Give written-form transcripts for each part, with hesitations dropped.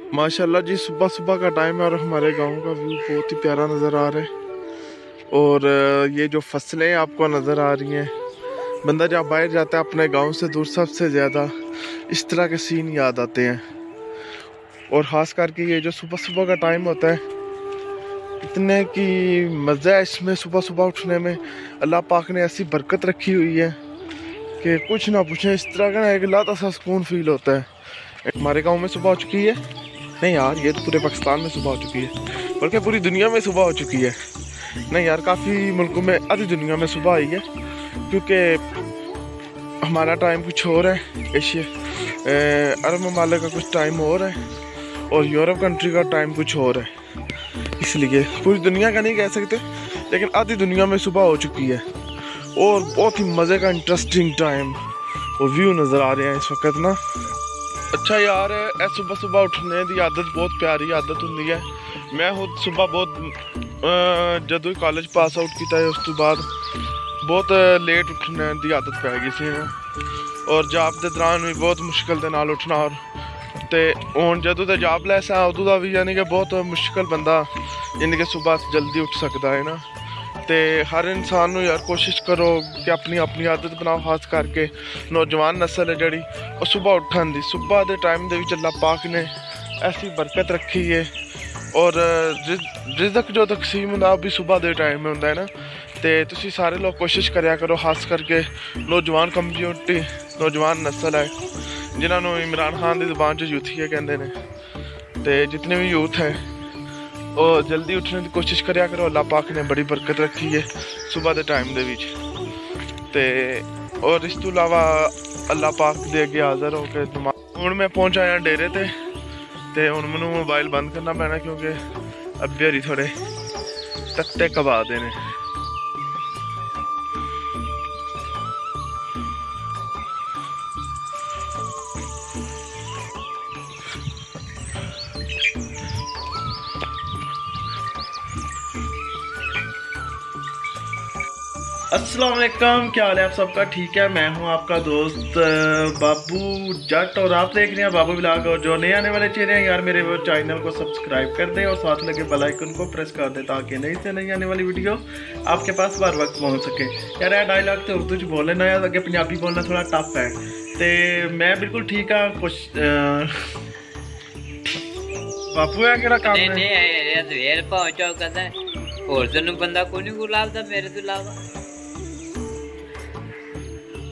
माशाल्लाह जी, सुबह सुबह का टाइम है और हमारे गांव का व्यू बहुत ही प्यारा नज़र आ रहा है। और ये जो फसलें आपको नज़र आ रही हैं, बंदा जब बाहर जाता है अपने गांव से दूर, सबसे ज़्यादा इस तरह के सीन याद आते हैं। और ख़ास करके ये जो सुबह सुबह का टाइम होता है, इतने की मज़ा है इसमें। सुबह सुबह उठने में अल्लाह पाक ने ऐसी बरकत रखी हुई है कि कुछ ना पूछें। इस तरह का एक लाता सा सुकून फील होता है। हमारे गांव में सुबह हो चुकी है, नहीं यार ये तो पूरे पाकिस्तान में सुबह हो चुकी है, बल्कि पूरी दुनिया में सुबह हो चुकी है। नहीं यार, काफ़ी मुल्कों में, आधी दुनिया में सुबह आई है, क्योंकि हमारा टाइम कुछ और है, एशिया अरब ममालिक का कुछ टाइम और है और यूरोप कंट्री का टाइम कुछ और है। इसलिए पूरी दुनिया का नहीं कह सकते, लेकिन आधी दुनिया में सुबह हो चुकी है। और बहुत ही मज़े का इंटरेस्टिंग टाइम और व्यू नज़र आ रहे हैं इस वक्त ना। अच्छा यार, सुबह सुबह उठने की आदत बहुत प्यारी आदत होंगी है। मैं खुद सुबह बहुत जदों कॉलेज पास आउट किया उस तो बाद बहुत लेट उठने की आदत पै गई सी। और जॉब के दौरान भी बहुत मुश्किल के नाल उठना। और तो हूँ जदों तो जॉब लैस है उदों का भी यानी कि बहुत मुश्किल बंदा यानी कि सुबह जल्दी उठ सकता है ना। तो हर इंसान को यार कोशिश करो कि अपनी अपनी आदत बनाओ, खास करके नौजवान नस्ल है जड़ी और सुबह उठन दी। सुबह के टाइम के अल्लाह पाक ने ऐसी बरकत रखी है। और रिज़्क जो तकसीम होंदा भी सुबह के टाइम में होंदा है ना। तो तुसी सारे लोग कोशिश करया करो, खास करके नौजवान कम्यूनिटी, नौजवान नस्ल है जिन्होंने इमरान खान की ज़ुबान च यूथिया कहते हैं। तो जितने भी यूथ है और जल्दी उठने की कोशिश करया करो। अल्लाह पाक ने बड़ी बरकत रखी है सुबह के टाइम दे विच। और इस तो अलावा अल्लाह पाक दे अगे हाज़र हो के हुण मैं पहुंच आया डेरे ते हुण मैनूं मोबाइल बंद करना पैना, क्योंकि अब्बे हरी थोड़े तत्ते कबा दे ने। अस्सलाम वालेकुम, क्या हाल है आप सबका? ठीक है, मैं हूं आपका दोस्त बाबू जट और आप देख रहे हैं बाबू व्लॉग। और जो नए आने वाले चेहरे हैं यार, मेरे वो चैनल को सब्सक्राइब कर दें और साथ लगे बेल आइकन को प्रेस कर दें, ताकि नई से नई आने वाली वीडियो आपके पास हर वक्त पहुंच सके। यार यह डायलॉग तो उर्दू च बोलना है, अगे पंजाबी बोलना थोड़ा टफ है। तो मैं बिल्कुल ठीक हाँ। कुछ बापू है केड़ा काम है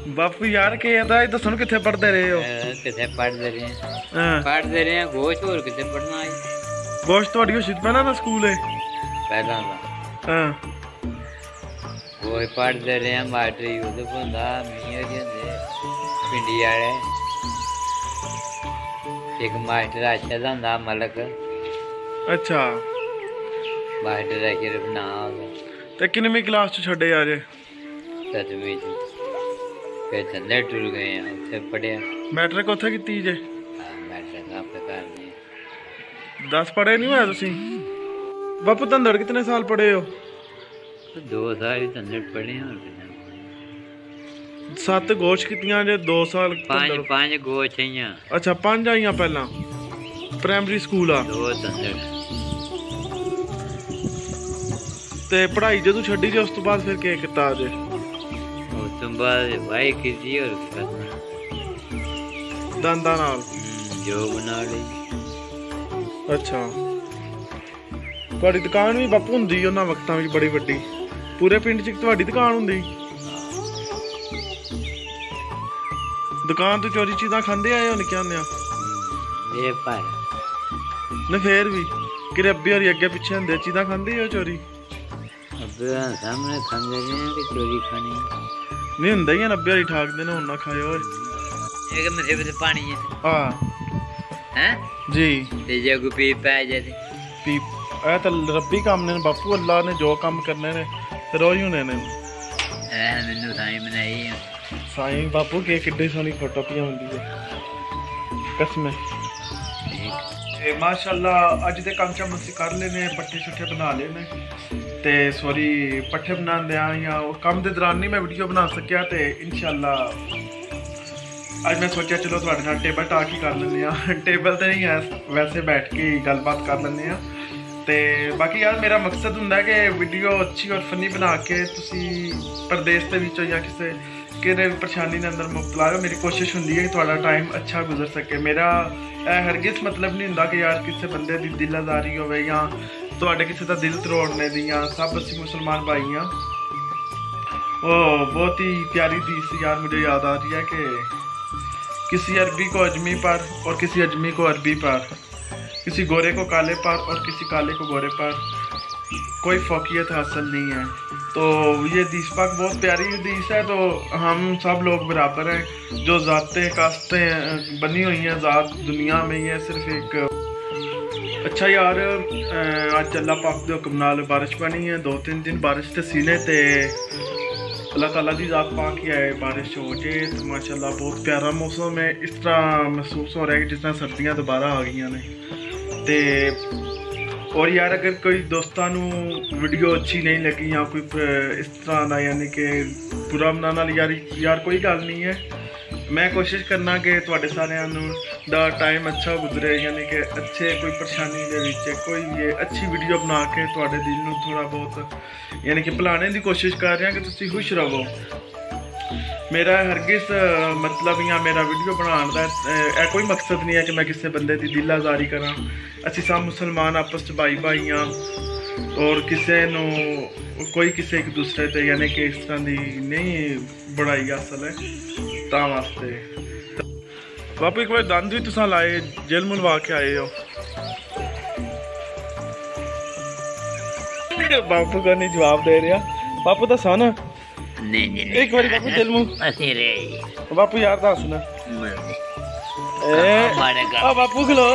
बापू यार के दसो किथे पढ़ते रहे हो? किथे पढ़ते रहे हैं गोश्त और किथे पढ़ना है। गोश्त तो अड़ियो सिद्ध पहला ना स्कूल है पहला हां वो पढ़ते रहे हैं। मास्टर यूसुफ हुंदा मियां जी हुंदे पिंडी वाले, एक मास्टर अच्छा दा हुंदा मलक। अच्छा मास्टर सिर्फ ना हो। ते किन्नवीं क्लास च छड्डे यार? 7वीं च। फिर चंदे टूर गए हैं, उत्थे पढ़िया। मैट्रिक उत्थे कीती जे? मैट्रिक आपके घर में 10 पढ़े नहीं होया तुसी? बापू धंधड़ कितने साल पढ़े हो? 2 साल ही धंधड़ पढ़े हैं। और 7 गोश कीतियां जे, 2 साल 5 गोश आईयां। अच्छा 5 आईयां पहला प्राइमरी स्कूल आ 2 धंधड़। ते पढ़ाई जदों छड्डी जे उस तो बाद फिर के कीता जे? भाई किसी और दंदा नाल जो बना ली। अच्छा तुहाडी दुकान भी बापू हुंदी उन्हां वक्तां विच बड़ी वड्डी? पूरे पिंड च तुहाडी दुकान हुंदी? दुकान तो चोरी चीज़ां खांदे आए हो निक्के होंदे? ये पर नहीं फिर भी कि अब्बी होरी अगे पिछे हुंदे चीज़ां खांदे हो चोरी? अब्बे सामने खांदे रहे कि चोरी खानी नहीं हुंदा ही है, अब्बे होरी ठाकदे ने, हुण ना खाओ। एक मथे पे पानी है हां हैं जी। ते जे को पी पै जाते पी ए तो रब्बी काम ने बापू, अल्लाह ने जो काम करने ने रोज होने ने। मैनू साईं बनाई है साईं बापू के किड्डी सोहनी फोटो पिया हुंदी है कसम। माशाअल्लाह अज दे काम चम असीं कर लेने, पट्ठे छुट्ठे बना लेने। ते सॉरी पट्ठे बनांदे या काम दे दौरान नहीं मैं वीडियो बना सकिया। ते इंशाअल्लाह ਅੱਜ मैं सोचा चलो ਤੁਹਾਡੇ ਨਾਲ ਟੇਬਲ ਟਾਕ ਹੀ ਕਰ ਲੈਂਦੇ ਆ। ਟੇਬਲ ਤੇ ਨਹੀਂ ਹੈ, ਵੈਸੇ ਬੈਠ ਕੇ ਗੱਲਬਾਤ ਕਰ ਲੈਂਦੇ ਆ। ਤੇ ਬਾਕੀ ਯਾਰ ਮੇਰਾ ਮਕਸਦ ਹੁੰਦਾ ਕਿ ਵੀਡੀਓ ਅੱਛੀ ਔਰ ਫਨੀ ਬਣਾ ਕੇ ਤੁਸੀਂ ਪ੍ਰਦੇਸ਼ ਦੇ ਵਿੱਚੋਂ ਜਾਂ ਕਿਸੇ ਕਿਹੜੇ ਪਰੇਸ਼ਾਨੀ ਦੇ ਅੰਦਰ ਮੁਬਤਲਾ ਹੋ, ਮੇਰੀ ਕੋਸ਼ਿਸ਼ ਹੁੰਦੀ ਹੈ ਕਿ ਤੁਹਾਡਾ ਟਾਈਮ ਅੱਛਾ ਗੁਜ਼ਰ ਸਕੇ। ਮੇਰਾ ਇਹ ਹਰਗਿਜ਼ ਮਤਲਬ ਨਹੀਂ ਹੁੰਦਾ ਕਿ ਯਾਰ ਕਿਸੇ ਬੰਦੇ ਦੀ ਦਿਲ ਆਜ਼ਾਰੀ ਹੋਵੇ ਜਾਂ ਤੁਹਾਡੇ ਕਿਸੇ ਦਾ ਦਿਲ ਤੋੜਨੇ ਦੀ। ਜਾਂ सब ਅਸੀਂ मुसलमान भाई हैं। वो बहुत ही प्यारी हदीस यार मुझे याद आ रही है कि किसी अरबी को अजमी पर और किसी अजमी को अरबी पर, किसी गोरे को काले पर और किसी काले को गोरे पर कोई फौकियत हासिल नहीं है। तो ये हदीस पाक बहुत प्यारी हदीस है। तो हम सब लोग बराबर हैं, जो ज़ातें कास्तें बनी हुई हैं ज़ात दुनिया में, ये सिर्फ एक अच्छा यार अज अल्लाह पाक के हुक्म नाल बारिश बनी है। 2-3 दिन बारिश से सीने ते अल्लाह ताला की ज़ात पाक ही है बारिश हो जाए तो माशाल्लाह बहुत प्यारा मौसम है। इस तरह महसूस हो रहा है कि जिस तरह सर्दियाँ दोबारा आ गई ने। तो और यार अगर कोई दोस्तों वीडियो अच्छी नहीं लगी या कोई इस तरह ना यानी कि बुरा मनाना यार कोई गल नहीं है। मैं कोशिश करना कि तुहाडे सारिਆਂ ਦਾ टाइम अच्छा गुजरे, यानी कि अच्छे कोई परेशानी दे विच कोई ये अच्छी वीडियो बना के तुहाडे दिल नूं थोड़ा बहुत यानी कि भुलाने की कोशिश कर रहे हैं कि तुसीं खुश रहो। मेरा हरगिज़ मतलब या मेरा वीडियो बनाने का कोई मकसद नहीं है कि मैं किसी बंदे की दिल आज़ारी करा। असीं सब मुसलमान आपस च भाई भाई हाँ और किसी कोई किसी एक दूसरे ते यानी कि इस तरह की नहीं बढ़ाई हासिल है ता वास्ते। बापू एक बार दंद भी तुसां लाए जेल मुलवा के आए हो। बापू का नहीं जवाब दे रहा। बापू दसा ना नहीं एक बार बापू दिल मुंह बापू यार दस ना बापू खलो